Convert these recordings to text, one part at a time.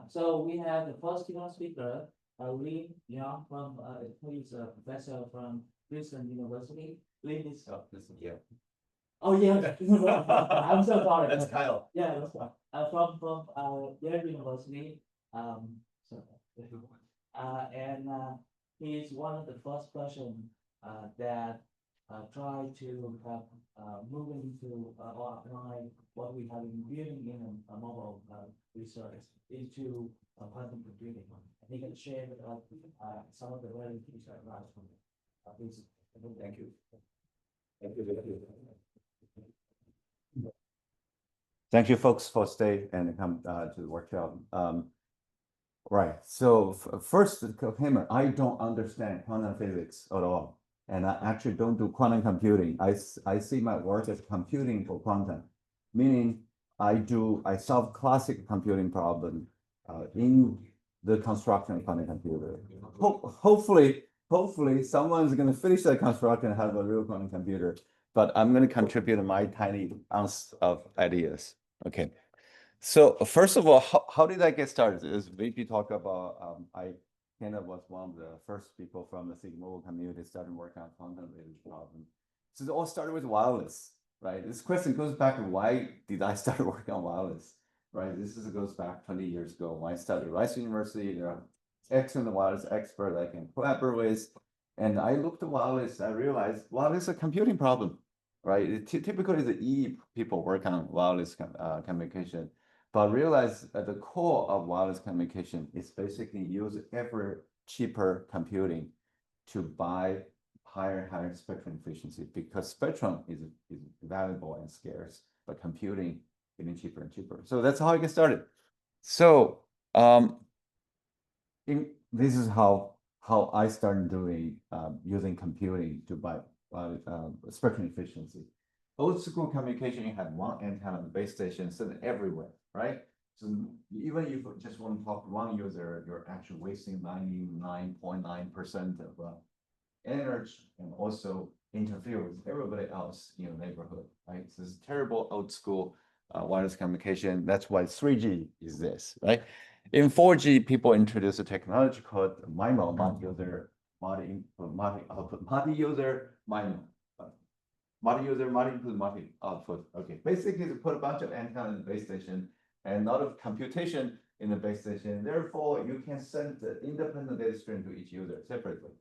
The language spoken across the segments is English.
So we have the first keynote speaker, Lin Yang from, who is a professor from Princeton University. Lin is. Oh, this is, yeah. Oh, yeah. I'm so sorry. That's Kyle. Yeah, that's fine. From Yale University. So, and he is one of the first person that try to have moving into or apply what we have been building in a mobile research into quantum computing. And he can share with us some of the very things that arise from this. Thank you. Thank you. Thank you, folks, for stay and come to the workshop. Right. So first, disclaimer: I don't understand quantum physics at all, and I actually don't do quantum computing. I see my work as computing for quantum, meaning I solve classic computing problem in the construction of quantum computer. Hopefully, someone's going to finish that construction and have a real quantum computer. But I'm going to contribute my tiny ounce of ideas. Okay. So first of all, how did I get started? As VP talked about, I kind of was one of the first people from the Scalable community started working on quantum-related problems. So it all started with wireless, right? This question goes back to why did I start working on wireless, right? Goes back 20 years ago when I started at Rice University. There are excellent wireless experts I can collaborate with. And I looked at wireless, I realized wireless is a computing problem, right? Typically, the E people work on wireless communication. But realize at the core of wireless communication is basically use ever cheaper computing to buy higher spectrum efficiency, because spectrum is valuable and scarce, but computing getting cheaper and cheaper. So that's how I get started. So this is how I started doing using computing to buy spectrum efficiency. Old school communication, you had one antenna on the base station sitting everywhere, right? So even if you just want to talk to one user, you're actually wasting 99.9% of energy and also interfere with everybody else in your neighborhood, right? So it's terrible old school wireless communication. That's why 3G is this, right? In 4G, people introduced a technology called MIMO, multi-user, multi-user MIMO. Multi-user, multi-input, multi-output. Okay, basically to put a bunch of antennas in the base station and a lot of computation in the base station. Therefore, you can send the independent data stream to each user separately.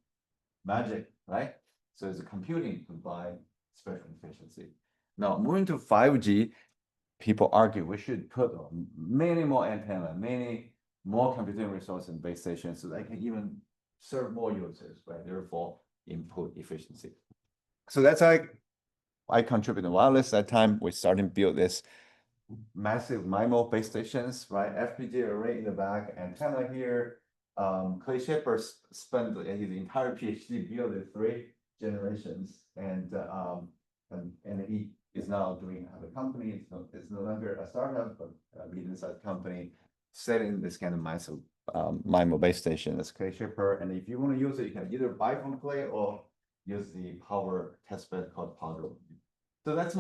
Magic, right? So it's computing to buy spectrum efficiency. Now, moving to 5G, people argue we should put many more antennas, many more computing resources in base stations so they can even serve more users, right? Therefore, input efficiency. So that's like I contributed wireless. That time we started to build this massive MIMO base stations, right? FPGA array in the back, antenna here. Clay Shepard spent his entire PhD building 3 generations, and he is now doing a company. It's no longer a startup, but a medium-sized company selling this kind of massive MIMO base station. That's Clay Shepard, and if you want to use it, you can either buy from Clay or use the power testbed called Powder. So that's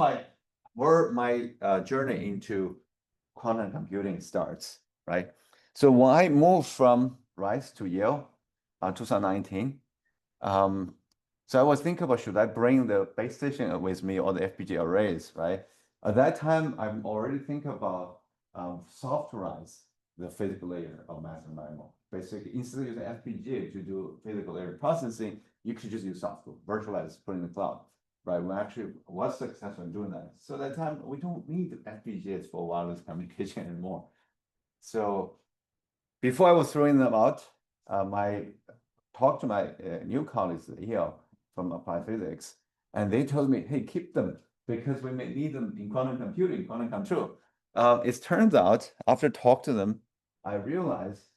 where my journey into quantum computing starts, right? So when I moved from Rice to Yale, 2019, so I was thinking about, should I bring the base station with me or the FPGA arrays, right? At that time, I'm already thinking about softwarize the physical layer of massive MIMO. Basically, instead of using FPGA to do physical layer processing, you could just use software, virtualize, put in the cloud, right? We actually was successful in doing that. So at that time, we don't need FPGAs for wireless communication anymore. So before I was throwing them out, I talked to my new colleagues here from Applied Physics, and they told me, hey, keep them because we may need them in quantum computing, quantum control. It turns out, after talking to them, I realized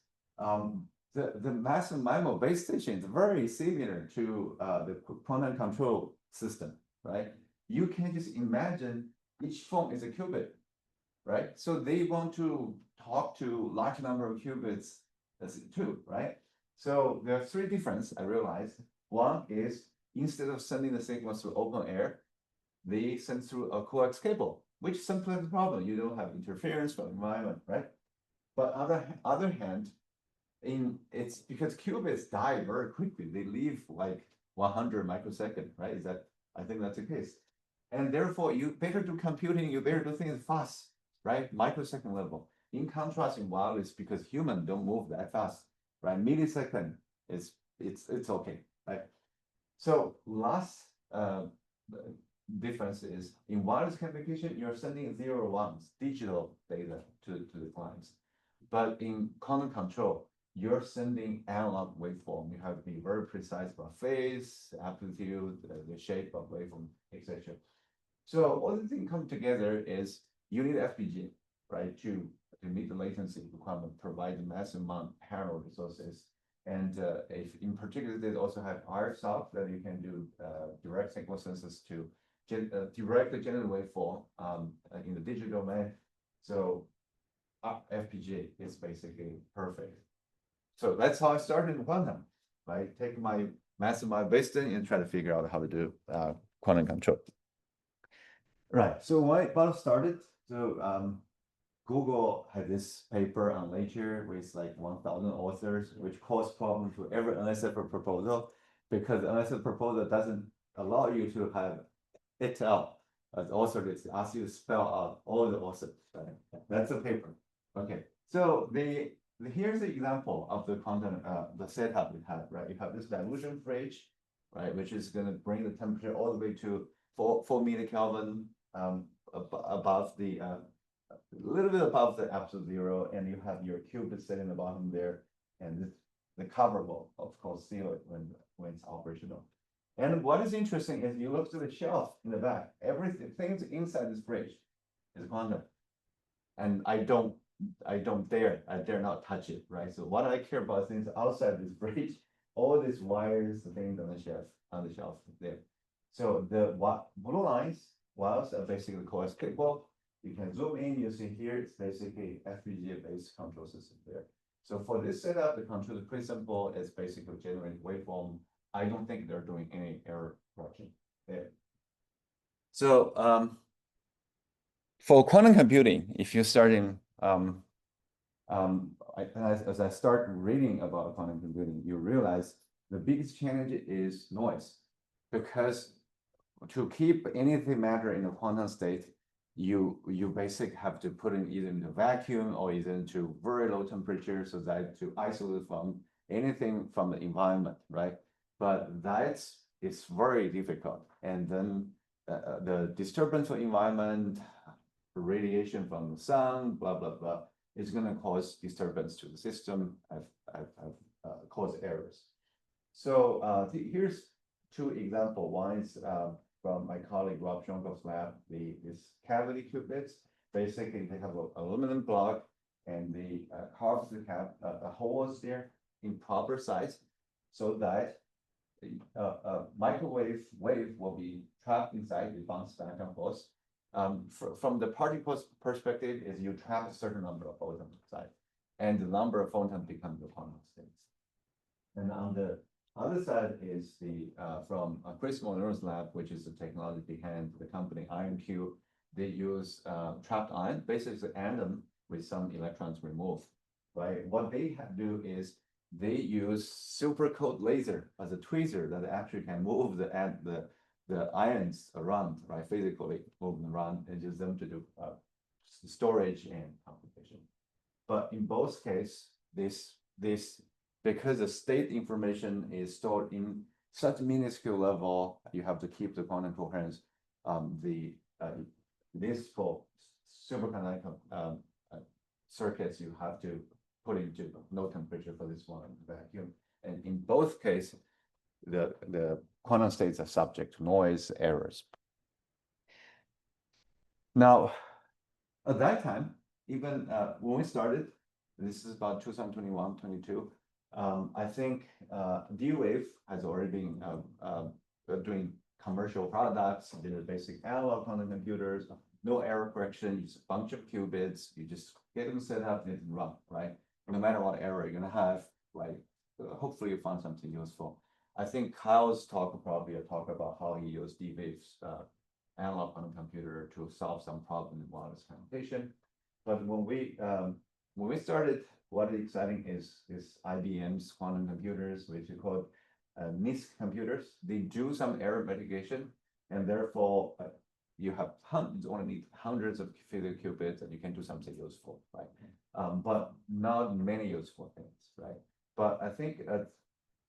the massive MIMO base station is very similar to the quantum control system, right? You can just imagine each phone is a qubit, right? So they want to talk to large number of qubits too, right? So there are 3 differences I realized. One is instead of sending the signals through open air, they send through a coax cable, which simplifies the problem. You don't have interference from the environment, right? But other hand, it's because qubits die very quickly. They leave like 100 microsecond, right? I think that's the case. And therefore, you better do computing, you better do things fast, right? Microsecond level. In contrast, in wireless, because humans don't move that fast, right? Millisecond it's okay, right? So last difference is in wireless communication, you're sending 0 ones, digital data to the clients. But in quantum control, you're sending analog waveform. You have to be very precise about phase, amplitude, the shape of waveform, etc. So all the things come together is you need FPGA, right, to meet the latency requirement, provide the massive amount of parallel resources. And if in particular, they also have RF that you can do direct signal synthesis to direct the general waveform in the digital domain. So FPGA is basically perfect. So that's how I started in quantum, right? Take my massive Bayesian and try to figure out how to do quantum control. Right. So when I got started, so Google had this paper on Nature with like 1,000 authors, which caused problem to every NSF proposal because NSF proposal doesn't allow you to have it out as author. It asks you to spell out all the authors. Right? That's the paper. Okay. So here's the example of the quantum the setup we have. Right. You have this dilution fridge, right, which is going to bring the temperature all the way to 4 millikelvin above the a little bit above the absolute zero, and you have your qubit set in the bottom there, and the cover will, of course, seal it when it's operational. And what is interesting is you look to the shelf in the back, everything things inside this fridge is quantum. And I dare not touch it, right? So what I care about is things outside this fridge, all these wires, the things on the shelf there. So the blue lines, wires are basically called Scalable. You can zoom in, you see here, it's basically FPGA-based control system there. So for this setup, the control is pretty simple. It's basically generating waveform. I don't think they're doing any error correction there. So for quantum computing, if you're starting, as I start reading about quantum computing, you realize the biggest challenge is noise, because to keep anything matter in a quantum state, you basically have to put it either in a vacuum or either into very low temperature, so that to isolate from anything from the environment, right? But that is very difficult. And then the disturbance of environment, radiation from the sun, blah, blah, blah, is going to cause disturbance to the system, cause errors. So here's 2 examples. One is from my colleague Rob Zhong's lab, this cavity qubits. Basically, they have an aluminum block, and they carve the holes there in proper size, so that a microwave wave will be trapped inside. It bounce back and forth. From the particle's perspective, is you trap a certain number of photons inside, and the number of photons become the quantum states. And on the other side is from Chris Monroe's lab, which is the technology behind the company IonQ. They use trapped ion, basically atom with some electrons removed, right? What they do is they use super cold laser as a tweezer that actually can move the ions around, right? Physically moving around, and use them to do storage and computation. But in both cases, this because the state information is stored in such minuscule level, you have to keep the quantum coherence. This for superconductor circuits, you have to put into low temperature for this one vacuum. And in both cases, the quantum states are subject to noise errors. Now, at that time, even when we started, this is about 2021, 22. I think D-Wave has already been doing commercial products. They're basic analog quantum computers, no error correction, just a bunch of qubits. You just get them set up and run, right? No matter what error you're gonna have, right? Hopefully you found something useful. I think Kyle's talk will probably talk about how he used D-Wave's analog quantum computer to solve some problem in wireless communication. But when we started, what is exciting is IBM's quantum computers, which is called NISQ computers. They do some error mitigation, and therefore you have only need hundreds of physical qubits, and you can do something useful, right? But not many useful things, right? But I think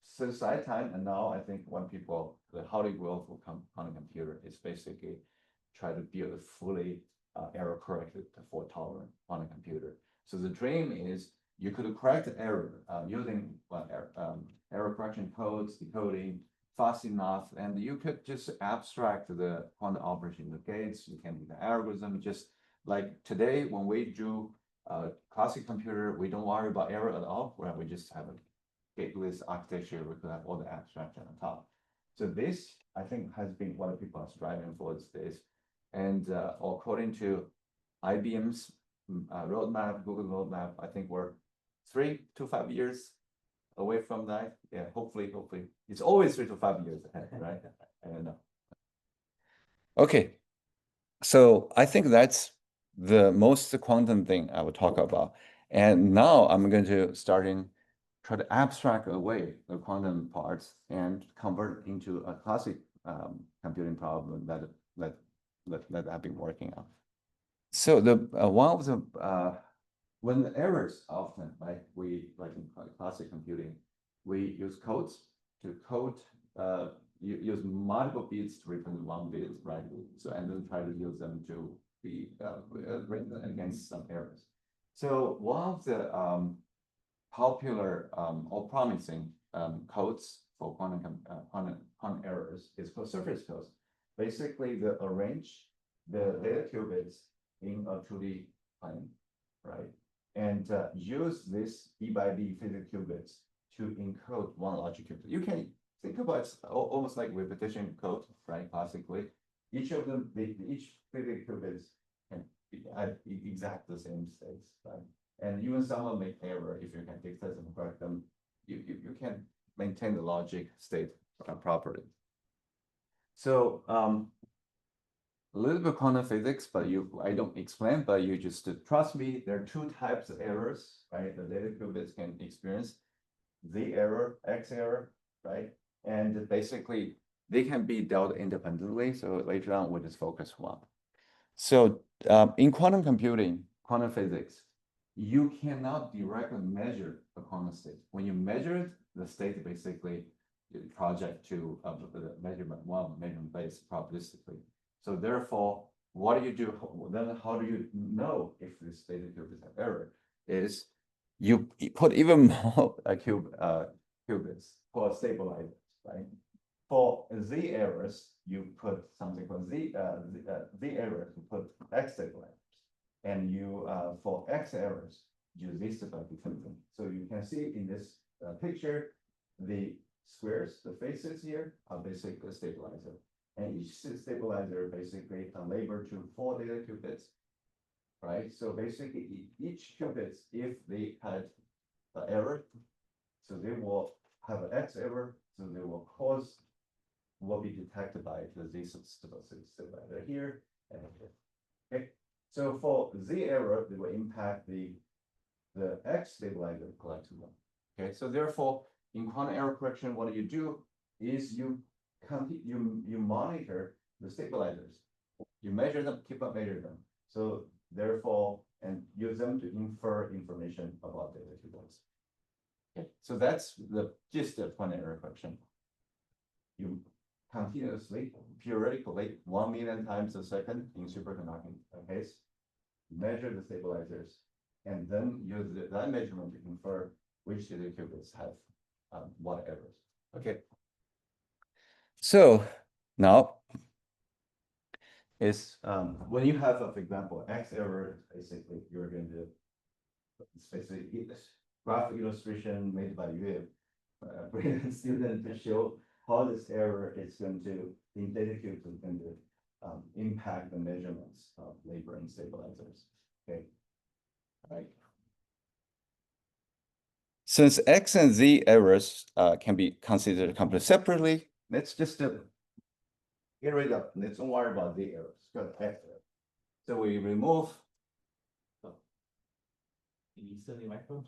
since that time and now, I think the holy grail for quantum computer is basically try to build a fully error corrected fault tolerant quantum computer. So the dream is you could correct error using error correction codes, decoding fast enough, and you could just abstract the quantum operation in the gates. You can do the algorithm just like today when we do classic computer, we don't worry about error at all, where we just have a gateless architecture, we could have all the abstraction on top. So this, I think, has been what people are striving for these days. And according to IBM's roadmap, Google roadmap, I think we're 3 to 5 years away from that. Yeah, hopefully, it's always 3 to 5 years ahead, right? I don't know. Okay, so I think that's the most quantum thing I will talk about. And now I'm going to try to abstract away the quantum parts and convert into a classic computing problem that I've been working on. So the one of the when the errors often, right, we like in classic computing, we use codes to code. You use multiple bits to represent one bit, right? So and then try to use them to be written against some errors. So one of the popular or promising codes for quantum errors is called surface codes. Basically, they arrange the data qubits in a 2D plane, right? And use this E by B physical qubits to encode one logic qubit. You can think about it almost like repetition code, right? Classically, each of them, each physical qubits can be at exactly the same states, right? And even someone make error, if you can fix this and correct them, you can maintain the logic state properly. So a little bit of quantum physics, but I don't explain, but you just trust me. There are 2 types of errors, right? The data qubits can experience Z error, X error, right? And basically they can be dealt independently. So later on, we'll just focus one. So in quantum computing, quantum physics, you cannot directly measure a quantum state. When you measure it, the state basically project to the measurement based probabilistically. So therefore, what do you do? Then how do you know if this data qubits have error? Is you put even more qubits for stabilizers, right? For Z errors, you put something called Z errors, you put X stabilizers. And you for X errors, use this stabilizer. So you can see in this picture, the squares, the faces here are basically a stabilizer. And each stabilizer basically labeled to 4 data qubits, right? So basically each qubits, if they had an error, so they will have an X error, so they will be detected by the Z stabilizer here and here. Okay. So for Z error, they will impact the X stabilizer collectively. Okay, so therefore, in quantum error correction, what you do is you monitor the stabilizers. You measure them, keep on measuring them. So therefore, and use them to infer information about data qubits. Okay, so that's the gist of quantum error correction. You continuously, periodically, 1 million times a second in superconducting case, measure the stabilizers, and then use that measurement to infer which data qubits have what errors. Okay. So now is when you have, for example, X error, basically you're going to basically graphic illustration made by you, brilliant student, to show how this error is going to, in data qubits, is going to impact the measurements of labor and stabilizers. Okay. All right. Since X and Z errors can be considered completely separately, let's just get rid of, let's don't worry about the errors, just F error. So we remove. You still need microphone?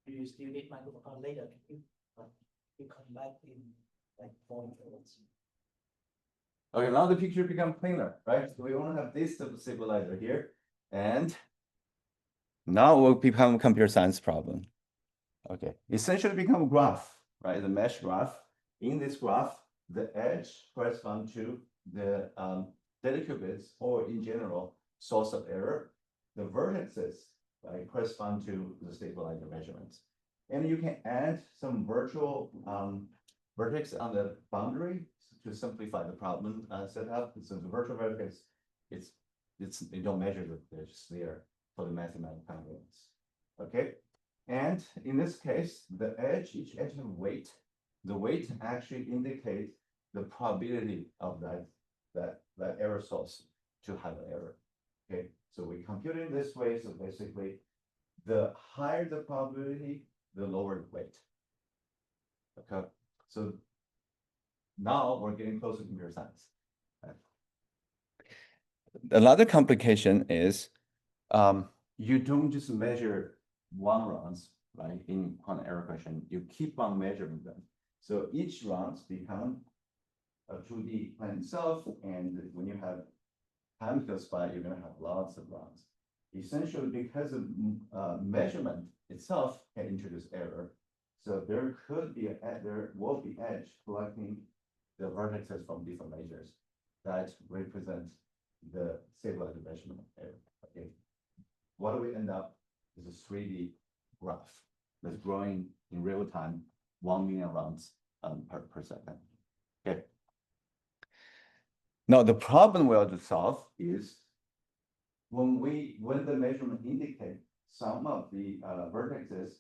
Do you still need microphone later? You come back in like 4 minutes. Okay, now the picture becomes cleaner, right? So we want to have this stabilizer here, and Now it will become computer science problem. Okay, essentially become a graph, right? The mesh graph. In this graph, the edge corresponds to the data qubits, or in general, source of error. The vertices, right, correspond to the stabilizer measurements. And you can add some virtual vertex on the boundary to simplify the problem setup. So the virtual vertex, they don't measure it, they're just there for the mathematical convenience. Okay. And in this case, the edge, each edge has weight. The weight actually indicates the probability of that error source to have an error. Okay, so we compute it this way. So basically, the higher the probability, the lower the weight. Okay, so now we're getting closer to computer science. Another complication is You don't just measure one runs, right? In quantum error question, you keep on measuring them. So each runs become a 2D plan itself, and when you have time goes by, you're gonna have lots of runs. Essentially, because of measurement itself can introduce error. So there will be edge collecting the vertices from different measures that represent the stabilizer measurement error. Okay. What do we end up is a 3D graph that's growing in real time, 1 million runs per second. Okay. now the Problem we have to solve is when the measurement indicate some of the vertices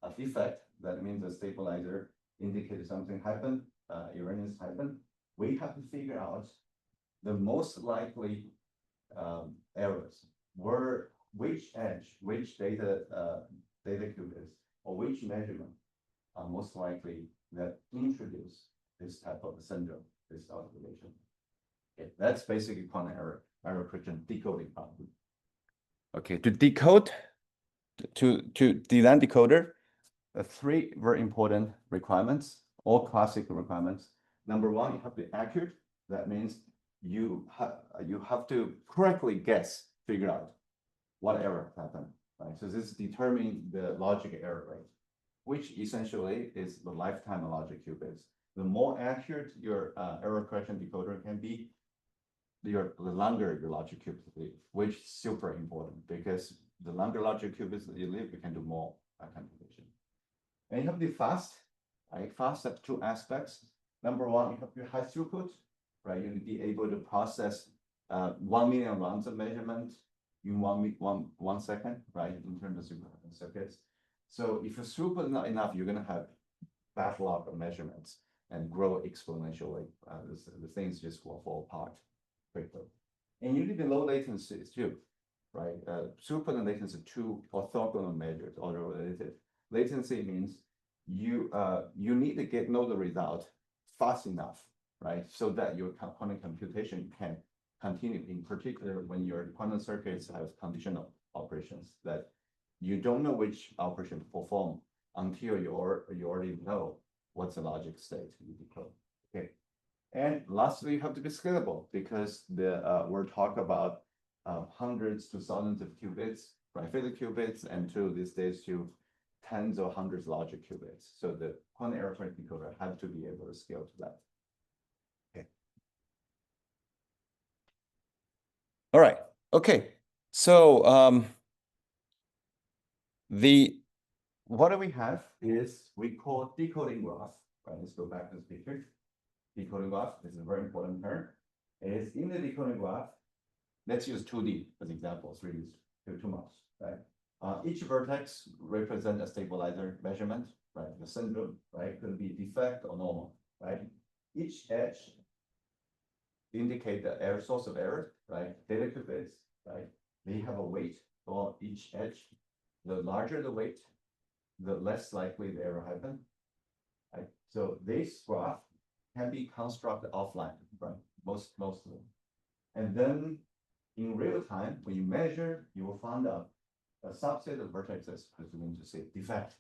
a defect, that means the stabilizer indicated something happened, erroneous happened. We have to figure out the most likely errors were which edge, which data qubits, or which measurement are most likely that introduce this type of syndrome, this oscillation. Okay, that's basically quantum error correction decoding problem. okay, to decode, to design decoder, three very important requirements, all classic requirements. Number one, you have to be accurate. That means you have to correctly figure out what error happened, right? So this determines the logic error rate, which essentially is the lifetime of logic qubits. The more accurate your error correction decoder can be, the longer your logic qubits live, which is super important because the longer logic qubits that you live, you can do more computation. And you have to be fast, right? Fast have two aspects. Number one, you have to be high throughput, right? You need to be able to process 1 million runs of measurement in one second, right? In terms of circuits. So if your throughput is not enough, you're gonna have backlog of measurements and grow exponentially. The things just will fall apart quickly. And you need the low latency too, right? Throughput and latency are two orthogonal measures, order related. Latency means you need to know the result fast enough, right? So that your quantum computation can continue, in particular when your quantum circuits have conditional operations that you don't know which operation to perform until you already know what's the logic state you decode. Okay. And lastly, you have to be scalable because we're talking about hundreds to thousands of qubits, right? Physical qubits, and to these days to tens or hundreds of logic qubits. So the quantum error correction decoder has to be able to scale to that. Okay. all right, okay. So What do we have is we call decoding graph, right? Let's go back to this picture. Decoding graph is a very important term. Is in the decoding graph, let's use 2D as example, 3D is too much, right? Each vertex represents a stabilizer measurement, right? The syndrome, right? Could be defect or normal, right? Each edge indicate the error source of error, right? Data qubits, right? They have a weight for each edge. The larger the weight, the less likely the error happen, right? So this graph can be constructed offline, right? Most of them. And then in real time, when you measure, you will find out a subset of vertices is going to say defect,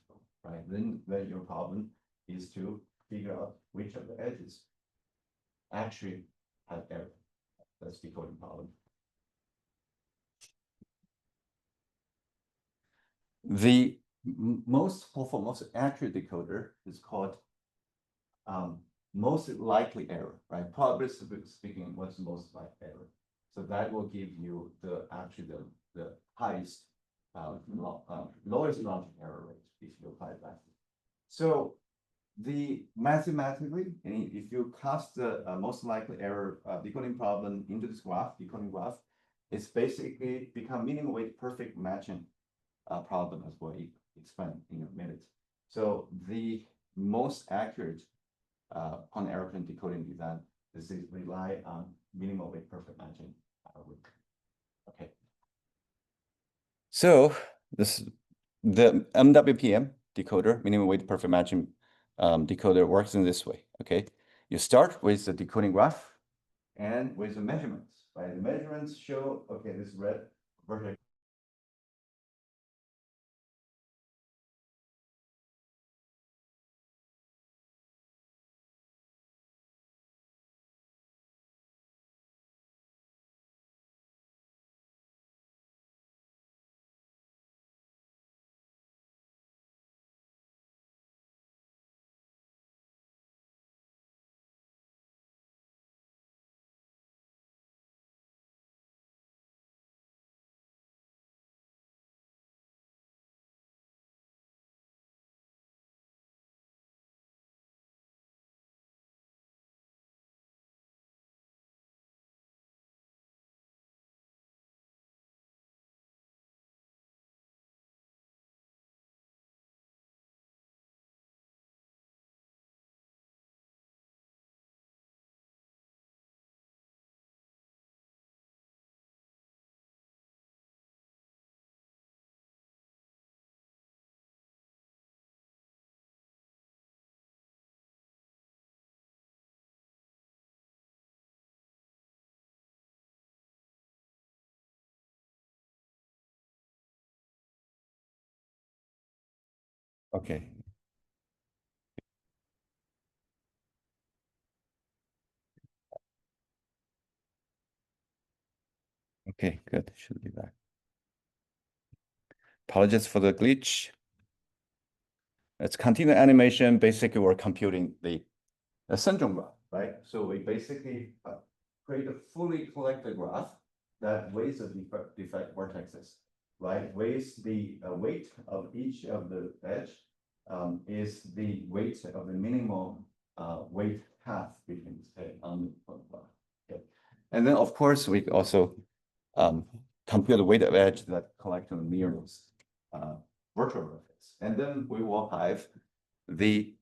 right? Then your problem is to figure out which of the edges actually have error. That's the decoding problem. The most accurate decoder is called most likely error, right? Probabilistically speaking, what's the most likely error? So that will give you the highest lowest logic error rate if you apply that. So the mathematically, if you cast the most likely error decoding problem into this decoding graph, it's basically become minimum weight perfect matching problem as well. Explain in a minute. So the most accurate on airplane decoding design is rely on minimum weight perfect matching. Okay. So the MWPM decoder, minimum weight perfect matching decoder, works in this way. Okay, you start with the decoding graph and with the measurements. Right, the measurements show this red vertex. Okay. Okay, good. Should be back. Apologies for the glitch. Let's continue animation. Basically, we're computing the syndrome graph, right? So we basically create a fully collected graph that weighs the defect vertices, right? Weighs the weight of each of the edge is the weight of the minimal weight path we can say on the graph. Okay. And then, of course, we also compute the weight of edge that collect on the nearest virtual vertex. And then we will have the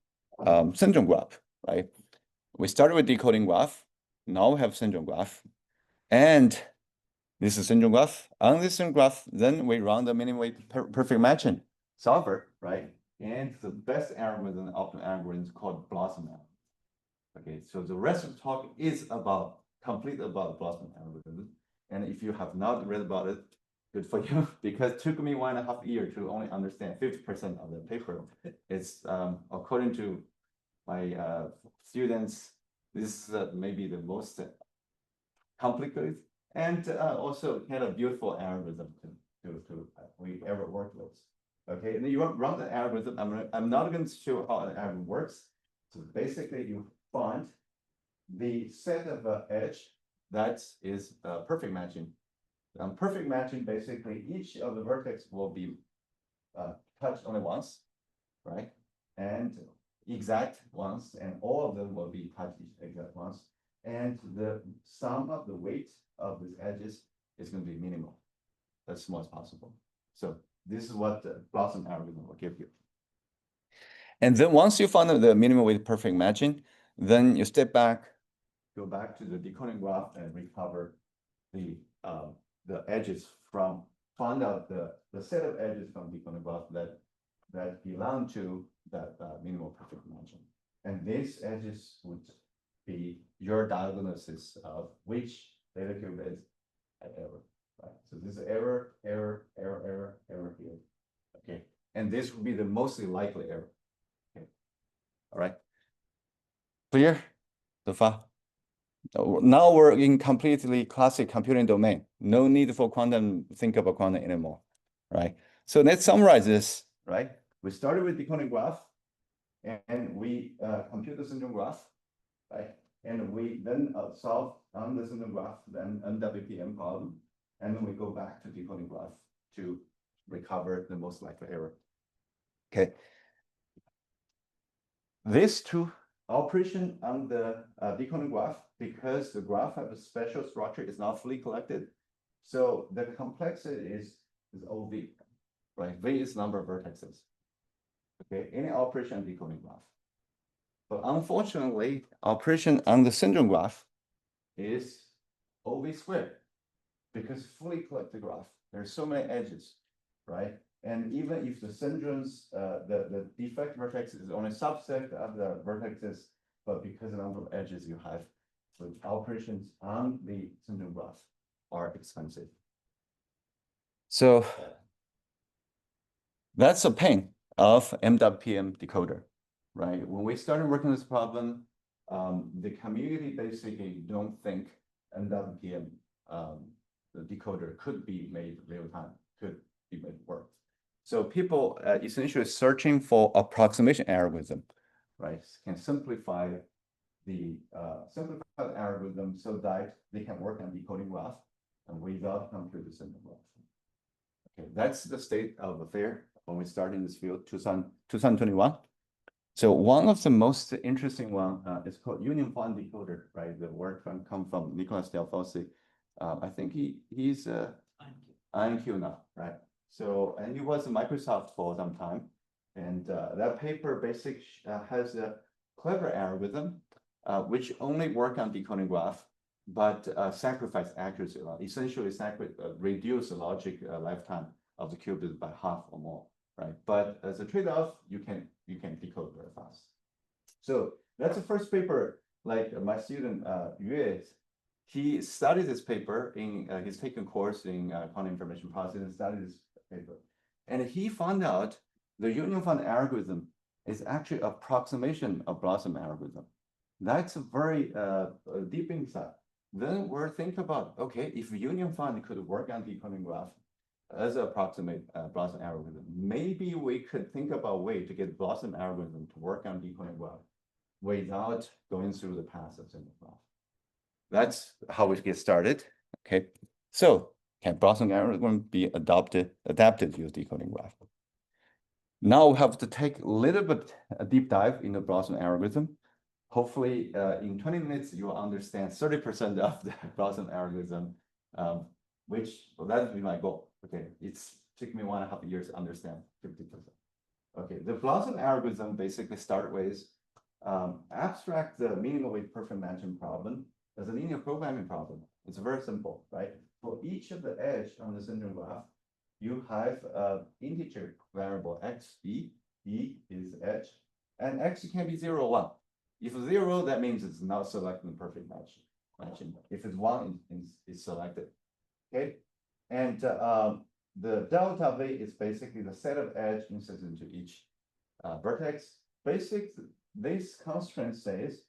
syndrome graph, right? We started with decoding graph. Now we have syndrome graph. And this is syndrome graph. On this syndrome graph, then we run the minimum weight perfect matching solver, right? And the best algorithm, optimal algorithm is called Blossom algorithm. Okay, so the rest of the talk is completely about Blossom algorithm. And if you have not read about it, good for you, because it took me 1.5 years to only understand 50% of the paper. It's according to my students, this is maybe the most complicated and also kind of beautiful algorithm to we ever worked with. Okay, and you run the algorithm. I'm not going to show how the algorithm works. So basically, you find the set of edge that is perfect matching. Perfect matching, basically, each of the vertex will be touched only once, right? And exact once, and all of them will be touched exact once. And the sum of the weight of these edges is going to be minimal, as small as possible. So this is what the Blossom algorithm will give you. And then once you find the minimum weight perfect matching, then you step back, go back to the decoding graph and recover the edges from, find out the set of edges from decoding graph that belong to that minimal perfect matching. And these edges would be your diagnosis of which data cube is at error, right? So this is error, error, error, error, error here. Okay, and this would be the mostly likely error. Okay, all right. Clear so far? Now we're in completely classic computing domain. No need for quantum, think about quantum anymore, right? So let's summarize this. Right? We started with decoding graph, and we compute the syndrome graph, right? And we then solve on the syndrome graph, then MWPM problem, and then we go back to decoding graph to recover the most likely error. Okay. These two operation on the decoding graph, because the graph have a special structure, it's not fully collected. So the complexity is OV, right? V is number of vertices. Okay, any operation on decoding graph. But unfortunately, operation on the syndrome graph Is OV squared, because fully collected graph, there's so many edges, right? And even if the syndromes, the defect vertex is only subset of the vertexes, but because of the number of edges you have, so operations on the syndrome graph are expensive. So that's a pain of MWPM decoder, Right, when we started working on this problem, the community basically don't think MWPM, the decoder could be made real time, could be made work. so people essentially searching for approximation algorithm. Right, can simplify the algorithm so that they can work on decoding graph and without computer syndrome graph. Okay, that's the state of affair when we started in this field, 2021. So one of the most interesting one is called union font decoder, right? The work come from Nicolas Delfosse. I think he's INQ now, right? So, and he was at Microsoft for some time. And that paper basically has a clever algorithm, which only work on decoding graph, but sacrifice accuracy a lot. Essentially, reduce the logic lifetime of the qubit by half or more, right? But as a trade-off, you can decode very fast. So that's the first paper. Like my student Yue, he studied this paper in he's taken course in quantum information processing and studied this paper, and he found out the union font algorithm is actually approximation of Blossom algorithm. That's a very deep insight. Then we're thinking about, okay, if union font could work on decoding graph as an approximate Blossom algorithm, maybe we could think about a way to get Blossom algorithm to work on decoding graph without going through the path of syndrome graph. That's how we get started. Okay, so can Blossom algorithm be adapted to use decoding graph? Now we have to take a little bit a deep dive into Blossom algorithm. Hopefully, in 20 minutes, you will understand 30% of the Blossom algorithm, which well, that would be my goal. Okay, it's took me 1.5 years to understand 50%. Okay, the Blossom algorithm basically start with abstract the minimal weight perfect matching problem as a linear programming problem. It's very simple, right? For each of the edge on the syndrome graph, you have integer variable x, b is edge, and x can be 0 or 1. If 0, that means it's not selecting the perfect matching. If it's 1, it's selected. Okay, and the delta v is basically the set of edge inserted into each vertex. This constraint says,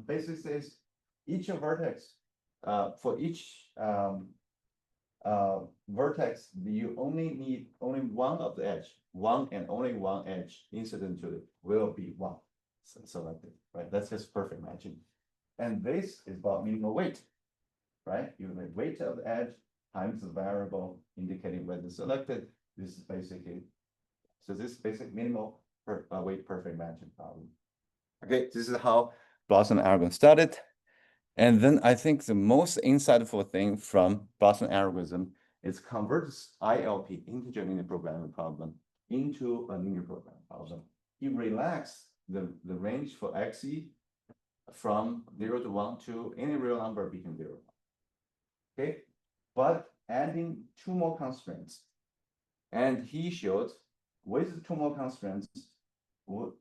basically says each vertex for each vertex, you only need only one of the edge, one and only one edge incident to it will be 1 selected, right? That's just perfect matching. And this is about minimal weight, right? You have the weight of the edge times the variable indicating whether selected. This is basically, so this is basic minimal weight perfect matching problem. Okay, this is how Blossom algorithm started. And then I think the most insightful thing from Blossom algorithm is converts ILP, integer linear programming problem, into a linear programming problem. He relaxed the range for xe from 0 to 1 to any real number between 0 and 1. Okay, but adding 2 more constraints. And he showed with 2 more constraints,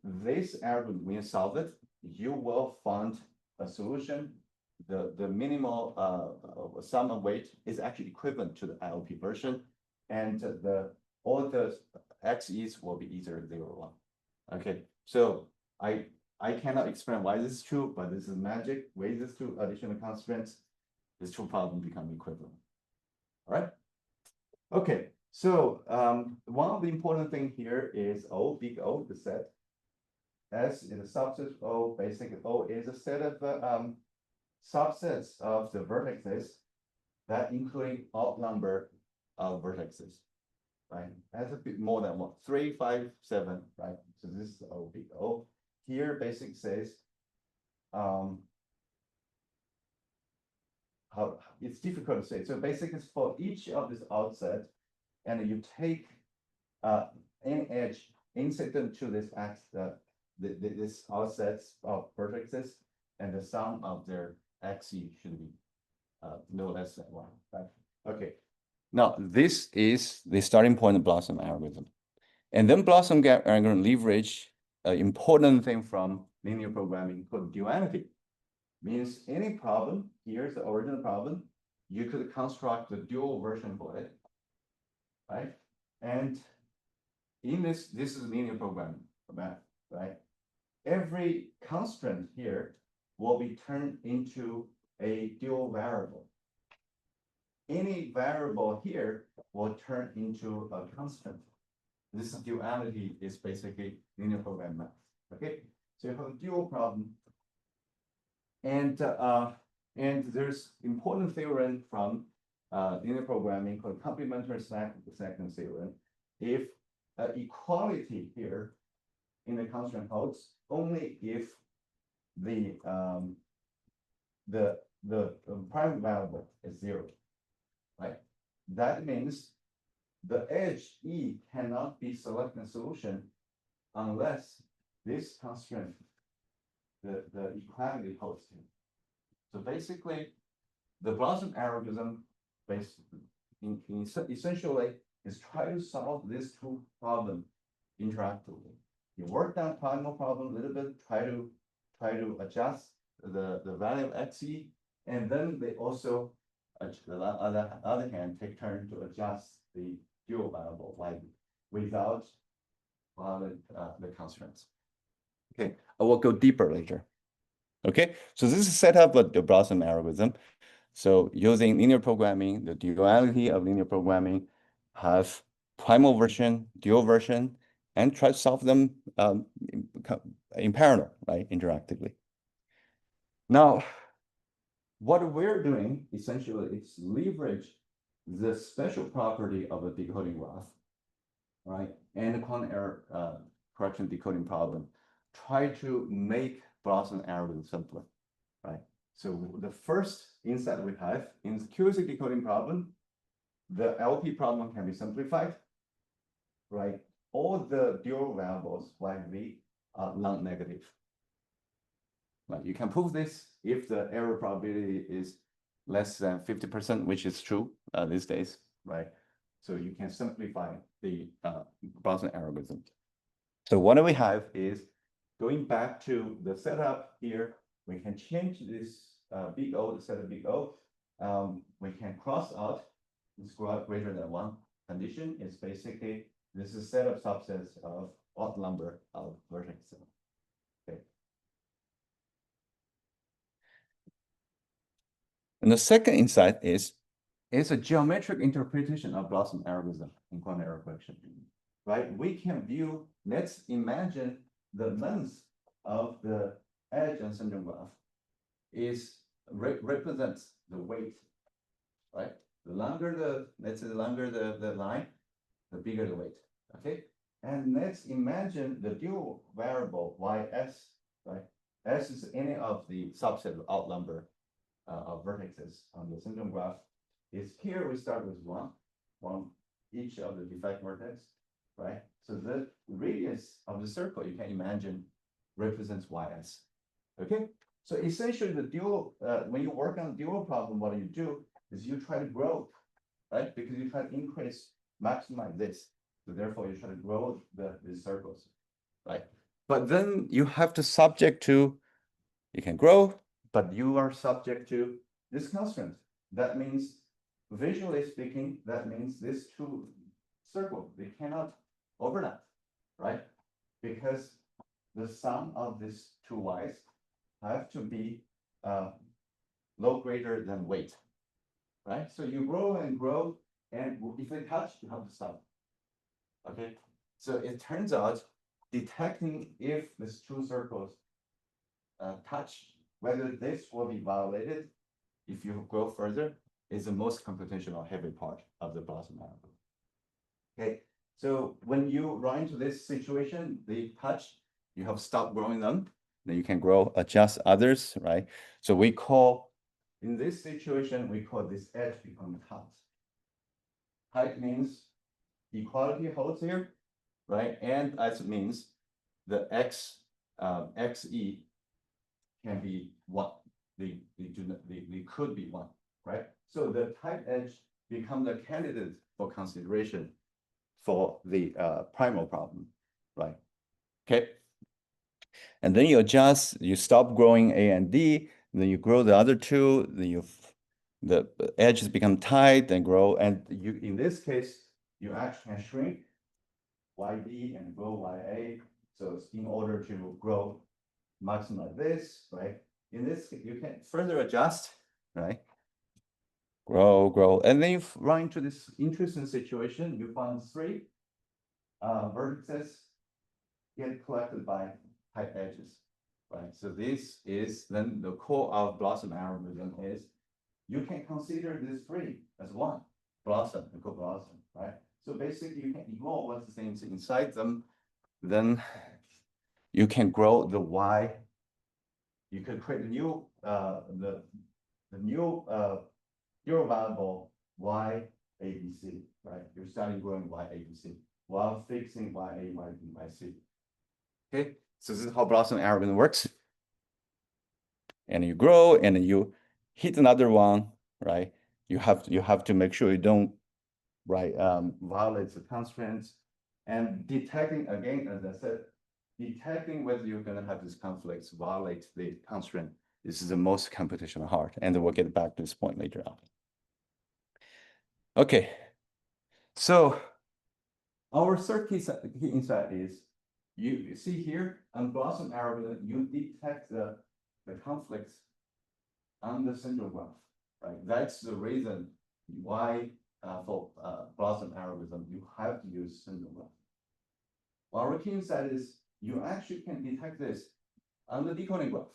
this algorithm, when you solve it, you will find a solution, the minimal sum of weight is actually equivalent to the IOP version, and all the xe's will be either 0 or 1. Okay, so I cannot explain why this is true, but this is magic. With these two additional constraints, these two problems become equivalent. All right. Okay, so one of the important thing here is O, big O, the set. S is a subset of O. Basically, O is a set of subsets of the vertices that include odd number of vertices, right? That's a bit more than one, 3, 5, 7, right? So this is O, big O. Here, basic says, how it's difficult to say. So basically, it's for each of this outset, and you take any edge incident to this this outsets of vertices, and the sum of their xe should be no less than 1, right? Okay. Now, this is the starting point of Blossom algorithm. And then Blossom algorithm leverage an important thing from linear programming called duality. Means any problem, here's the original problem, you could construct the dual version for it, right? And in this is linear programming for math, right? Every constraint here will be turned into a dual variable. Any variable here will turn into a constant. This duality is basically linear programming math. Okay, so you have a dual problem, and there's important theorem from linear programming called complementary second theorem. If equality here in the constraint holds only if the prime variable is 0, right? That means the edge E cannot be selected solution unless this constraint, the equality holds here. So basically, the Blossom algorithm essentially is try to solve these two problems interactively. You work down final problem a little bit, try to adjust the value of xe, and then they also, on the other hand, take turn to adjust the dual variable without the constraints. Okay, I will go deeper later. Okay, so this is set up with the Blossom algorithm. So using linear programming, the duality of linear programming, have primal version, dual version, and try to solve them in parallel, right, interactively. Now, what we're doing essentially is leverage the special property of a decoding graph, right, and the quantum error correction decoding problem. Try to make Blossom algorithm simpler, right? So the first insight we have in the QEC decoding problem, the LP problem can be simplified, right? All the dual variables YV are non-negative. Right? You can prove this if the error probability is less than 50%, which is true these days, right? So you can simplify the Blossom algorithm. So what we have is going back to the setup here, we can change this big O, the set of big O. We can cross out this greater than 1 condition. Is basically this is a set of subsets of odd number of vertices. Okay. And the second insight is a geometric interpretation of Blossom algorithm in quantum error correction. Right? We can view, let's imagine the length of the edge and syndrome graph represents the weight, right? The longer let's say the longer the line, the bigger the weight, okay? And let's imagine the dual variable ys, right? S is any of the subset of odd number of vertices on the syndrome graph. Is here we start with one each of the defect vertex, right? So the radius of the circle you can imagine represents ys, okay? So essentially the dual, when you work on the dual problem, what you do is you try to grow, right? Because you try to increase, maximize this. So therefore you try to grow these circles, right? But then you have to subject to, you can grow, but you are subject to this constraint. That means, visually speaking, that means these two circles, they cannot overlap, right? Because the sum of these two y's have to be log greater than weight, right? So you grow and grow, and if they touch, you have to stop. Okay, so it turns out detecting if these two circles touch, whether this will be violated if you go further, is the most computational heavy part of the blossom algorithm. Okay, so when you run into this situation, they touch, you have stopped growing them, then you can grow, adjust others, right? So we call, in this situation, we call this edge become tight. Tight means equality holds here, right? And that means the xe can be one. They could be one, right? So the tight edge becomes a candidate for consideration for the primal problem, right? Okay. And then you adjust, you stop growing A and D, then you grow the other two, then the edges become tight and grow. And you, in this case, you actually can shrink YD and grow YA. So it's in order to grow maximum like this, right? In this, you can further adjust, right? Grow, and then you run into this interesting situation. You find three vertices get collected by tight edges, right? So this is then the core of blossom algorithm is you can consider these three as one blossom, a co-blossom, right? So basically you can ignore what's the things inside them, then you can grow the Y. You can create a new the new zero variable Y ABC, right? You're starting growing Y ABC while fixing Y A, Y B, Y C. Okay, so this is how blossom algorithm works. And you grow and you hit another one, right? You have to make sure you don't, right, violate the constraints. And detecting, again, as I said, detecting whether you're going to have these conflicts violate the constraint. This is the most computational hard, and we'll get back to this point later on. Okay, so our third key insight is you see here on blossom algorithm, you detect the conflicts on the central graph, right? That's the reason why for blossom algorithm you have to use central graph. Our key insight is you actually can detect this on the decoding graph.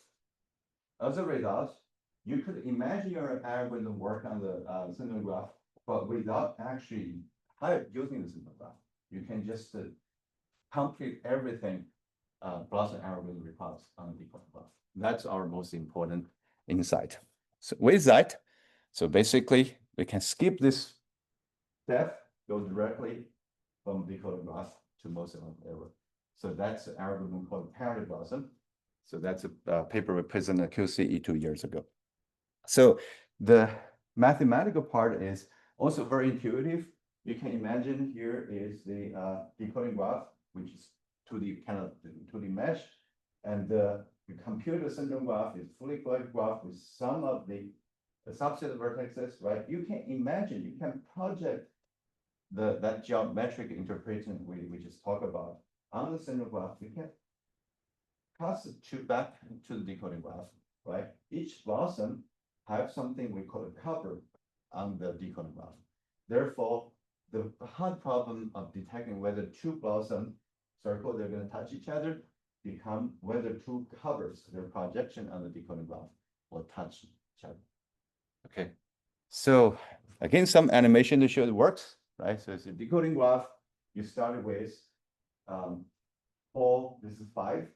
As a result, you could imagine your algorithm work on the central graph, but without actually using the central graph. You can just complete everything blossom algorithm requires on the decoding graph. That's our most important insight. So with that, so basically we can skip this step, go directly from decoding graph to most of the error. So that's an algorithm called parity blossom. So that's a paper we presented at QCE 2 years ago. So the mathematical part is also very intuitive. You can imagine here is the decoding graph, which is 2D kind of 2D mesh, and the computer syndrome graph is fully collected graph with some of the subset of vertices, right? You can imagine, you can project that geometric interpretation we just talked about on the syndrome graph. You can pass it back to the decoding graph, right? Each blossom have something we call a cover on the decoding graph. Therefore, the hard problem of detecting whether two blossom circle they're going to touch each other become whether two covers, their projection on the decoding graph, will touch each other. Okay, so again, some animation to show it works, right? So it's a decoding graph. You started with 4, this is 5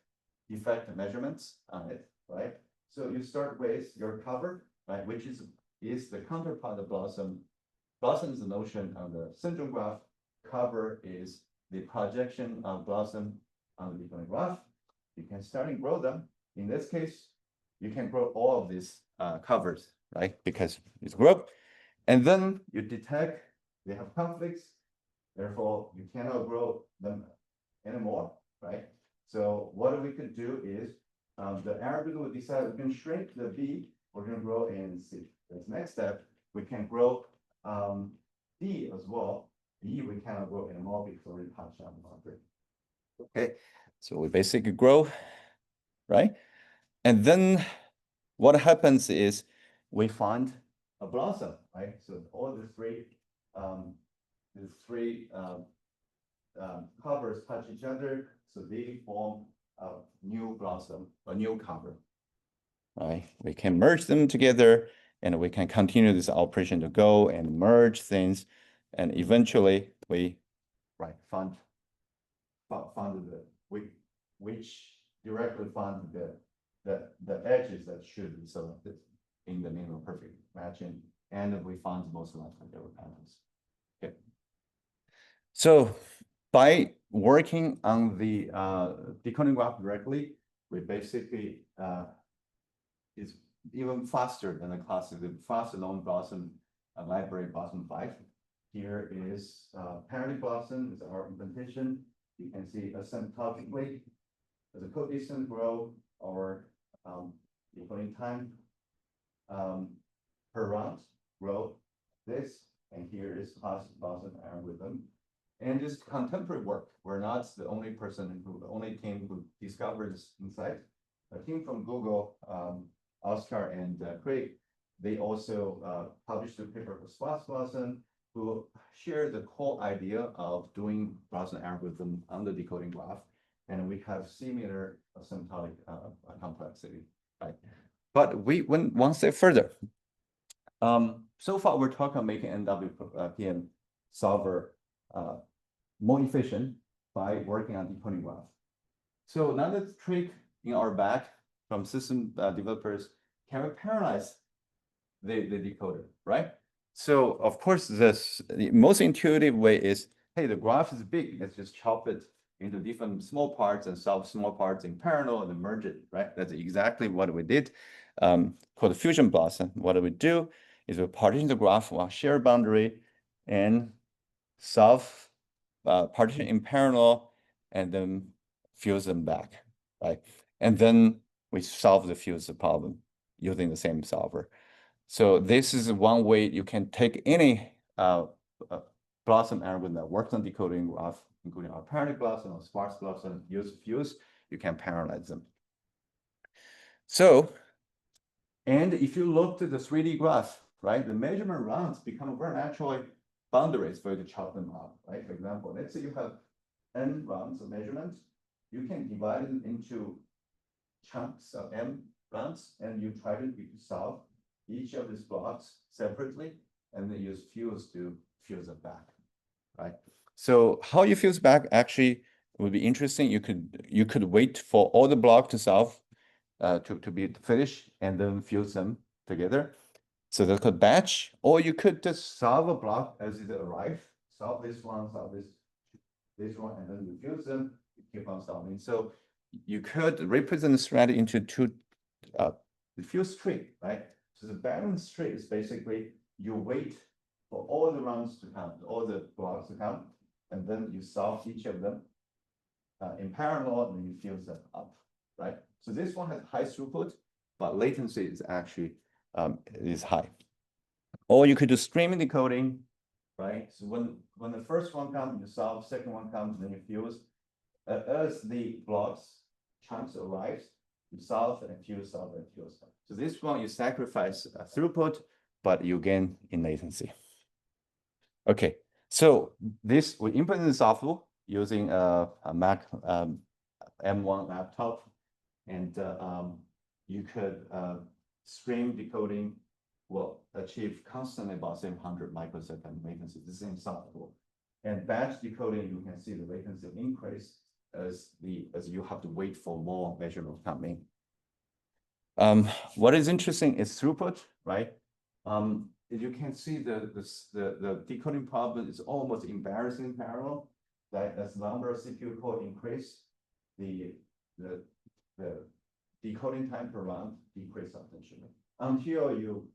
effect measurements on it, right? So you start with your cover, right, which is the counterpart of blossom. Blossom is the notion on the syndrome graph. Cover is the projection of blossom on the decoding graph. You can start and grow them. In this case, you can grow all of these covers, right? Because it's group. And then you detect they have conflicts. Therefore, you cannot grow them anymore, right? So what we could do is the algorithm will decide we can shrink the B, we're gonna grow A and C. The next step, we can grow D as well. E we cannot grow anymore because we already touched on boundary. Okay, so we basically grow, right? And then what happens is we find A blossom, right? So all the three covers touch each other, so they form a new blossom, a new cover. right? We can merge them together and we can continue this operation to go and merge things. And eventually we Find which directly find the edges that should be selected in the near perfect matching, and we find the most likely patterns. Okay. So by working on the decoding graph directly, we basically is even faster than the classic, the faster known blossom library blossom 5. Here is parity blossom is our implementation. You can see asymptotically as a code distance grow or decoding time per round grow this, and here is classic blossom algorithm. And this contemporary work, we're not the only team who discovered this insight. A team from Google, Oscar and Craig, they also published a paper for Sparse Blossom, who shared the core idea of doing Blossom algorithm on the decoding graph. And we have similar asymptotic complexity, right? But we went one step further. So far, we're talking about making NWPM solver more efficient by working on decoding graph. So another trick in our bag from system developers, can we parallelize the decoder, right? So of course, the most intuitive way is, hey, the graph is big, let's just chop it into different small parts and solve small parts in parallel and then merge it, right? That's exactly what we did. Called fusion blossom. What we do is we partition the graph on shared boundary and solve partition in parallel and then fuse them back, right? And then we solve the fuse problem using the same solver. So this is one way you can take any blossom algorithm that works on decoding graph, including our parity blossom or sparse blossom, use fuse, you can parallelize them. So, and if you look at the 3D graph, right, the measurement rounds become very naturally boundaries for you to chop them up, right? For example, let's say you have n rounds of measurement, you can divide it into chunks of m rounds, and you try to solve each of these blocks separately, and then use fuse to fuse it back, right? So how you fuse back actually would be interesting. You could wait for all the block to solve to be finished and then fuse them together. So that's called batch, or you could just solve a block as it arrives, solve this one, solve this one, and then you fuse them, you keep on solving. So you could represent the strategy into two diffuse tree, right? So the balanced tree is basically you wait for all the rounds to count, all the blocks to count, and then you solve each of them in parallel, and then you fuse them up, right? So this one has high throughput, but latency is actually is high. Or you could do streaming decoding, right? So when the first one comes, you solve, second one comes, then you fuse. As the blocks chunks arrives, you solve and fuse, solve and fuse. So this one you sacrifice throughput, but you gain in latency. Okay, so this we implement the software using a Mac M1 laptop, and you could stream decoding will achieve constantly about 700 microsecond latency. This is in software. And batch decoding, you can see the latency increase as you have to wait for more measurements coming. What is interesting is throughput, right? As you can see, the decoding problem is almost embarrassing in parallel. That as the number of CPU core increase, the decoding time per round decrease substantially until you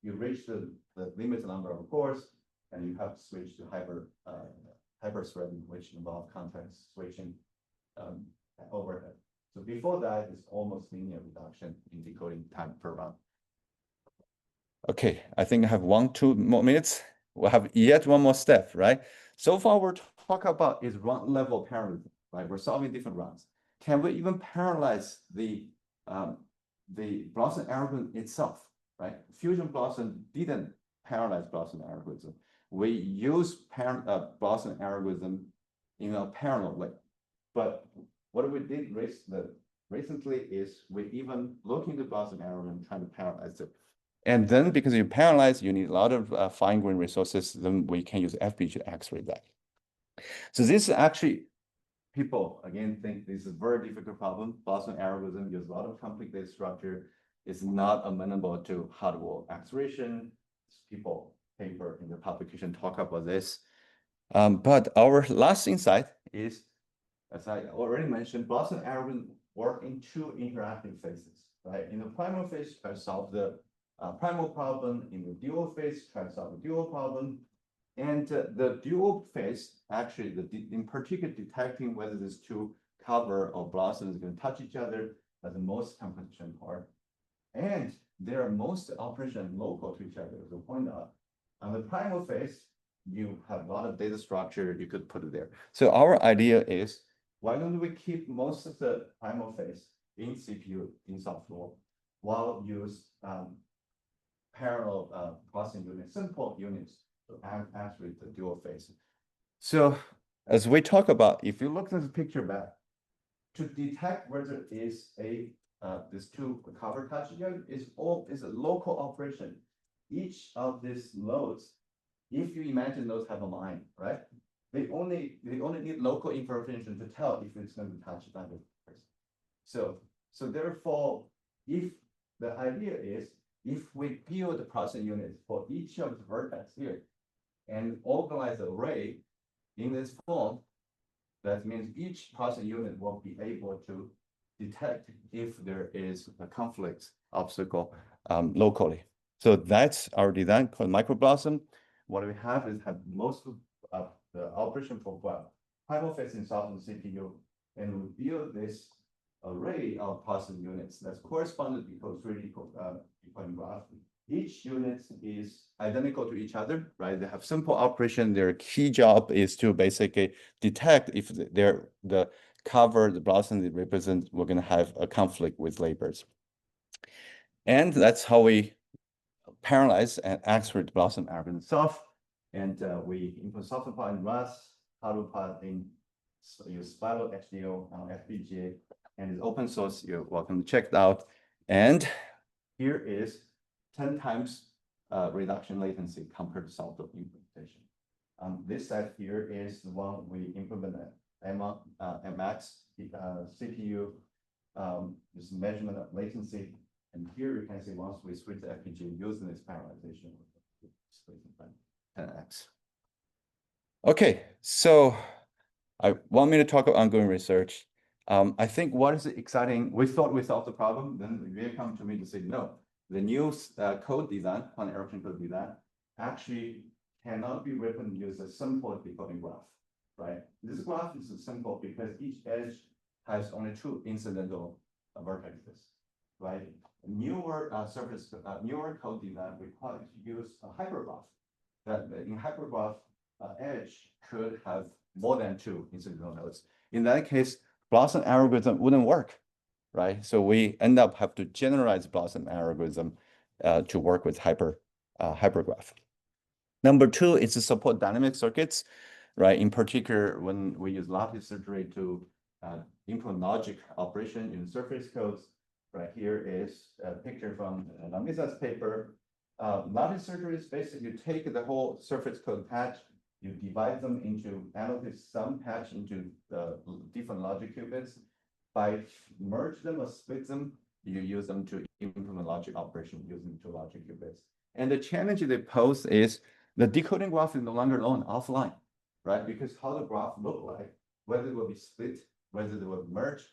reach the limited number of cores, and you have to switch to hyper threading, which involves context switching overhead. So before that, it's almost linear reduction in decoding time per run. Okay, I think I have 2 more minutes. We'll have yet one more step, right? So far, we're talking about is run level parallelism, right? We're solving different runs. Can we even parallelize the Blossom algorithm itself, right? Fusion Blossom didn't parallelize Blossom algorithm. We use Blossom algorithm in a parallel way. But what we did recently is we even look into Blossom algorithm trying to parallelize it. And then because you parallelize, you need a lot of fine-grained resources, then we can use FPGA to accelerate that. So this is actually, people again think this is a very difficult problem. Blossom algorithm uses a lot of complicated structure. It's not amenable to hardware acceleration. People paper in the publication talk about this. But our last insight is, as I already mentioned, Blossom algorithm work in 2 interacting phases, right? In the primal phase, try to solve the primal problem. In the dual phase, try to solve the dual problem. And the dual phase, actually, in particular, detecting whether these 2 cover or blossoms are going to touch each other, that's the most complication part. And there are most operations local to each other, as I point out. On the primal phase, you have a lot of data structure you could put it there. So our idea is, why don't we keep most of the primal phase in CPU, in software, while use parallel processing units, simple units to actually the dual phase. So as we talk about, if you look at the picture back, to detect whether is these 2 cover touch together is a local operation. Each of these nodes, if you imagine those have a line, right? They only need local information to tell if it's going to touch another person. So therefore, if the idea is, if we build the processing units for each of the vertex here and organize the array in this form, that means each processing unit will be able to detect if there is a conflict obstacle locally. So that's our design called microblossom. What we have is most of the operation for primal phase in software CPU, and we build this array of processing units that's corresponded because 3D decoding graph. Each unit is identical to each other, right? They have simple operation. Their key job is to basically detect if they're the cover, the blossom they represent, we're going to have a conflict with labels. And that's how we parallelize and accelerate the blossom algorithm itself. And we implement software part in Rust, hardware part in use Scalable HDO on FPGA, and it's open source. You're welcome to check it out. And here is 10 times reduction latency compared to software implementation. This side here is the one we implemented MX CPU, this measurement of latency. And here you can see once we switch the FPGA using this parallelization, 10x. Okay, so I want me to talk about ongoing research. I think what is exciting, we thought we solved the problem, then they come to me to say, no, the new code design, on eruption code design, actually cannot be written using a simple decoding graph, right? This graph is simple because each edge has only 2 incidental vertices, right? Newer newer code design requires to use a hypergraph. That in hypergraph, edge could have more than 2 incidental nodes. In that case, Blossom algorithm wouldn't work, right? So we end up have to generalize Blossom algorithm to work with hypergraph. Number 2 is to support dynamic circuits, right? In particular, when we use lattice surgery to implement logic operation in surface codes. Right here is a picture from Lamisa's paper. Lattice surgery is basically you take the whole surface code patch, you divide them into analyze some patch into the different logic qubits. By merge them or split them, you use them to implement logic operation using 2 logic qubits. And the challenge they pose is the decoding graph is no longer known offline, right? Because how the graph look like, whether it will be split, whether they will merge,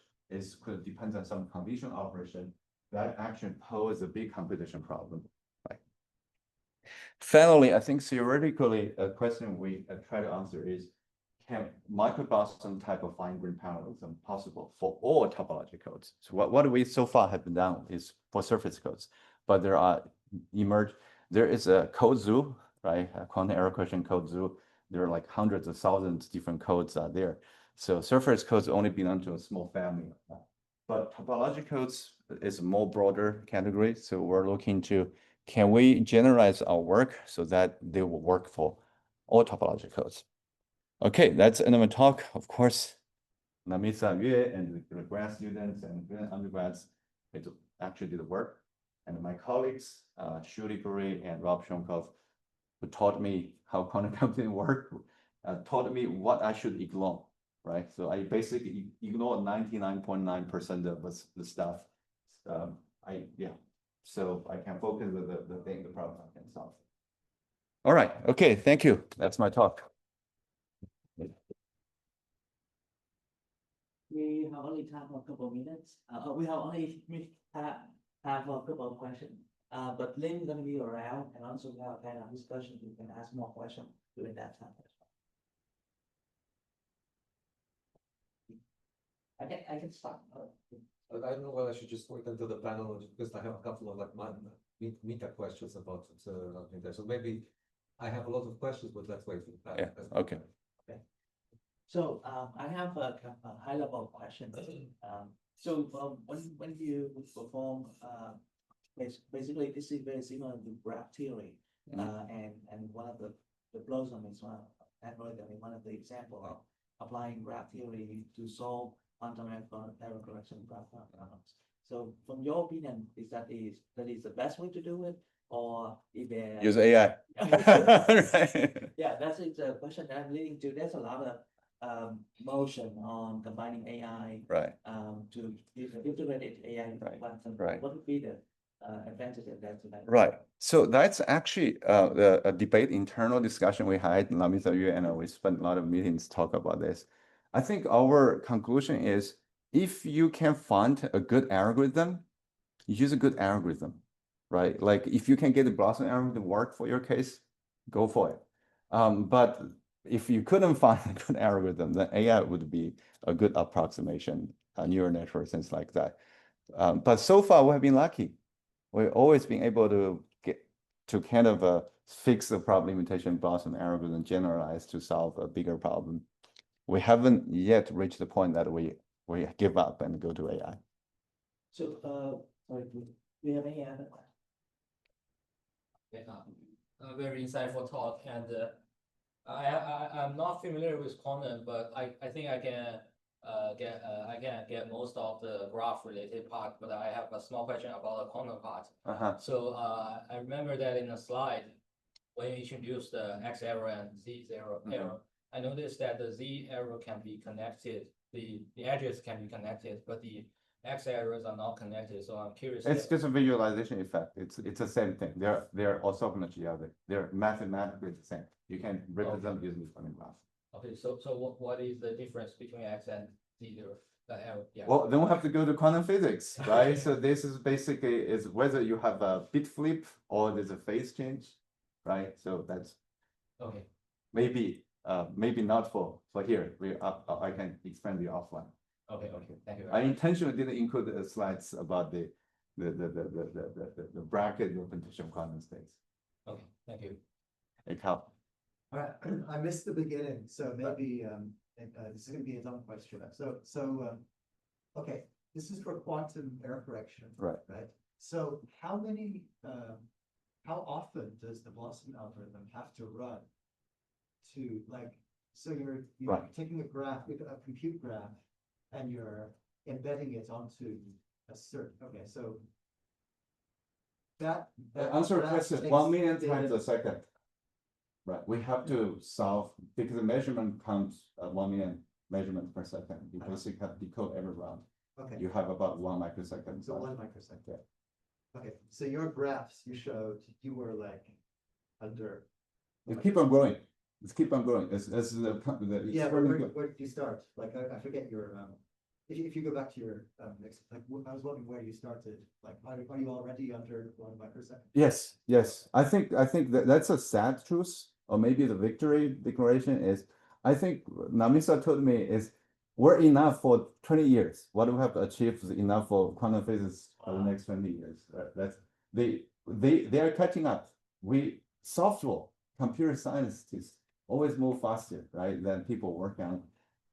could depend on some conditional operation that actually pose a big computation problem. Right. Finally, I think theoretically, a question we try to answer is, can micro-Boston type of fine-grained parallelism possible for all topology codes? So what we so far have done is for surface codes, but there is a code zoo, right? A quantum error correction code zoo. There are like hundreds of thousands of different codes out there. So surface codes only belong to a small family. But topology codes is a more broader category. So we're looking to, can we generalize our work so that they will work for all topology codes? Okay, that's another talk. Of course, Namisa Yue and the grad students and undergrads actually did the work. And my colleagues, Shuli Puri and Rob Shonkov, who taught me how quantum computing work, taught me what I should ignore, right? So I basically ignore 99.9% of the stuff. So I can focus on the problem I can solve. All right, okay, thank you. That's my talk. We have only time for a couple of minutes. We have only time for a couple of questions. But Lynn is gonna be around, and also we have a panel discussion. You can ask more questions during that time as well. I can start. I don't know whether I should just wait until the panel, because I have a couple of like meta questions about there. So maybe I have a lot of questions, but let's wait for the panel. Yeah, okay. So I have a high level question. So when you perform basically this is very similar to graph theory, and one of the blossom is one of the example of applying graph theory to solve quantum error correction graph problems. So from your opinion, that is the best way to do it, or if there Use AI. Right. Yeah, that's the question that I'm leading to. There's a lot of motion on combining AI, Right. To integrated AI quantum. Right. What would be the advantage of that? Right. So that's actually a debate, internal discussion we had. Namita Yue and we spent a lot of meetings talk about this. I think our conclusion is, if you can find a good algorithm, use a good algorithm, right? Like if you can get the Blossom algorithm to work for your case, go for it. But if you couldn't find a good algorithm, then AI would be a good approximation, neural network, things like that. But so far we have been lucky. We've always been able to get to kind of fix the problem limitation Blossom algorithm, generalize to solve a bigger problem. We haven't yet reached the point that we give up and go to AI. So, sorry, do you have any other questions? Yeah, very insightful talk, and I'm not familiar with quantum, but I think I can get most of the graph related part, but I have a small question about the quantum part. So I remember that in the slide when you introduced the X error and Z error, I noticed that the Z error can be connected, the edges can be connected, but the X errors are not connected. So I'm curious. It's just a visualization effect. It's the same thing. They're orthogonal to each other. They're mathematically the same. You can represent them using the quantum graph. Okay, so what is the difference between X and Z error? Yeah. Well, then we have to go to quantum physics, right? So this is basically is whether you have a bit flip or there's a phase change, right? So that's okay. Maybe not for here. I can expand the offline. Okay. Thank you. I intentionally didn't include the slides about the bracket implementation of quantum states. Okay, thank you. Hey, Cal. All right, I missed the beginning, so maybe this is going to be a dumb question. So okay, this is for quantum error correction, Right? So how often does the Blossom algorithm have to run to so you're taking a graph, a compute graph, and you're embedding it onto a cert. Okay, so that Answer question 1 million times a second. Right, we have to solve because the measurement counts 1 million measurements per second. You basically have to decode every round. Okay. You have about 1 microsecond. So 1 microsecond. Yeah. Okay, so your graphs you showed, you were under. It keep on growing. It's keep on growing. It's the yeah. Where did you start? I forget your if you go back to your next, I was wondering where you started. Are you already under 1 microsecond? Yes. I think that's a sad truth, or maybe the victory declaration is I think Namisa told me is we're enough for 20 years. What we have achieved is enough for quantum physics for the next 20 years. That's they are catching up. We software computer scientists always move faster, right? Than people work on.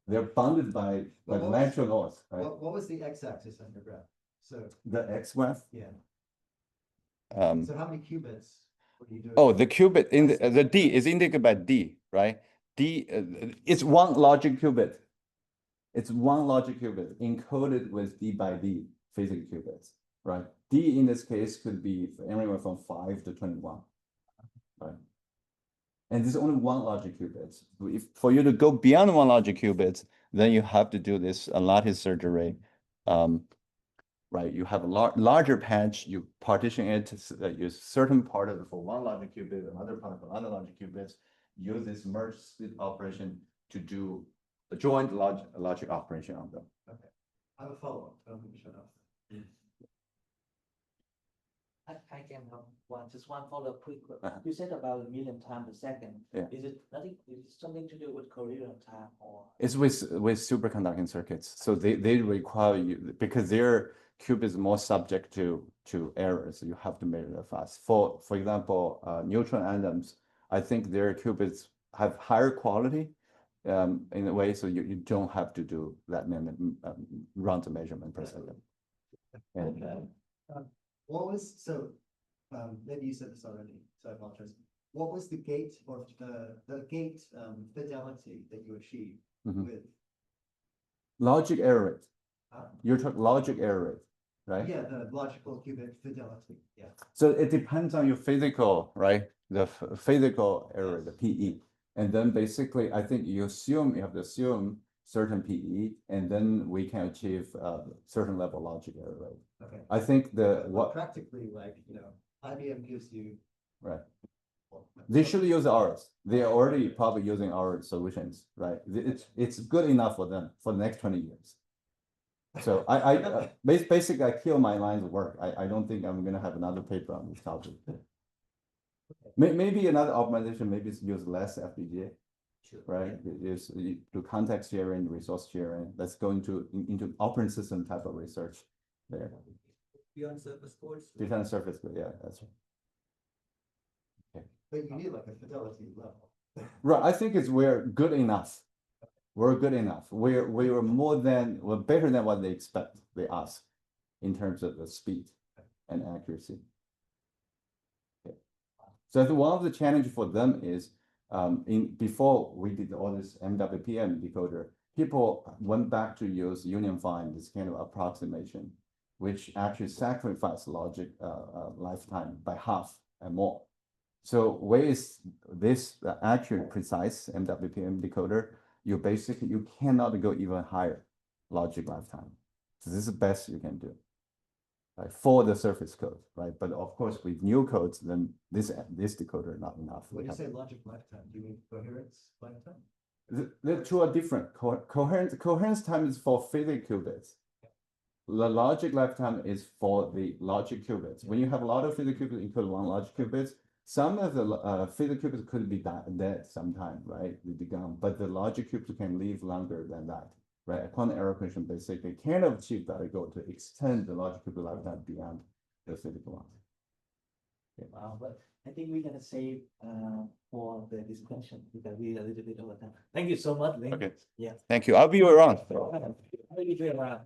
They're bounded by Well, the what was natural the- laws, right? What was the x-axis on your graph? So, The X graph. yeah, Um, so how many qubits were you doing? oh, the qubit in the D is indicated by D, right? D, it's one logic qubit. It's one logic qubit encoded with D by D physical qubits, right? D in this case could be anywhere from 5 to 21, right? And there's only one logic qubit. If for you to go beyond one logic qubit, then you have to do this lattice surgery. Right, you have a larger patch, you partition it, use certain part of it for one logic qubit, another part for another logic qubit. Use this merge split operation to do a joint logic operation on them. Okay, I have a follow-up, don't think we shut off. I can have just one follow-up quick. Uh-huh. You said about a million times a second. Yeah. Is it something to do with coherent time or? It's with superconducting circuits, so they require you because their qubit is more subject to errors. You have to measure that fast. For example, neutron atoms, I think their qubits have higher quality, in a way, so you don't have to do that many rounds of measurement per second. And, What was, so, maybe you said this already, so I apologize. What was the gate or the gate fidelity that you achieved Mhm. with? logic error rate. uh, You're talking logic error rate, right? Yeah, the logical qubit fidelity, yeah. So it depends on your physical, right? The physical error, the PE. And then basically, I think you have to assume certain PE, and then we can achieve certain level logic error rate. Okay. I think But practically, like, IBM gives you. Right. They should use ours. They are already probably using our solutions, right? It's good enough for them for the next 20 years. So basically I kill my lines of work. I don't think I'm gonna have another paper on this topic. Maybe another optimization, maybe it's use less FPGA, right? Is do context sharing, resource sharing. Let's go into operating system type of research there. Beyond surface codes. Beyond surface, but yeah, that's right. But you need like a fidelity level. Right, I think we're good enough. We're good enough. We're better than what they ask in terms of the speed and accuracy. Okay. So I think one of the challenges for them is before we did all this MWPM decoder, people went back to use union find, this kind of approximation, which actually sacrificed logic lifetime by half and more. So with this accurate, precise MWPM decoder, you cannot go even higher logic lifetime. So this is the best you can do, right? For the surface code, right? But of course, with new codes, then this decoder not enough. When you say logic lifetime, do you mean coherence lifetime? The two are different. Coherence time is for physical qubits. The logic lifetime is for the logic qubits. When you have a lot of physical qubits, include one logic qubits, some of the physical qubits could be dead sometime, right? They be gone, but the logic qubits can live longer than that, right? A quantum error correction basically can achieve that goal to extend the logic qubit lifetime beyond the physical one. Okay. Wow, but I think we're gonna save for the discussion because we a little bit over time. Thank you so much, Lin. Okay. Yeah. Thank you. I'll be around. I'll be around.